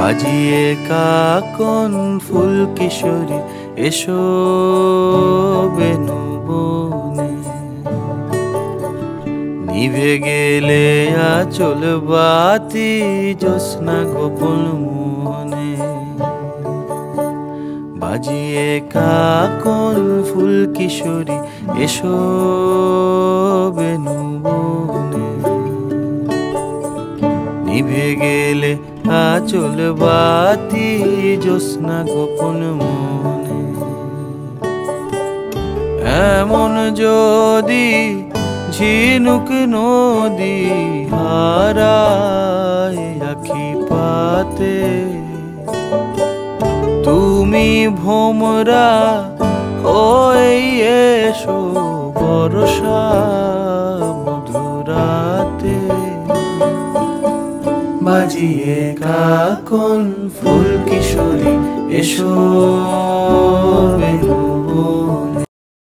বাজিয়ে কাকন ফুল কিশোরী এসো বেনু বনে। নিভে গেলে আচল বাতি জ্যোৎস্না গোপন মনে। বাজিয়ে কাকন ফুল কিশোরী এসো বেনু বনে। নিভে গেলে আচল বাতি জ্যোৎস্না গোপন মনে। এমন যদি ঝিনুক নদী হারায় আখি পাতে, তুমি ভোমরা হয়ে এসো বর্ষা মধুরাতে। বাজিয়ে কাকন ফুল কিশোরী এসো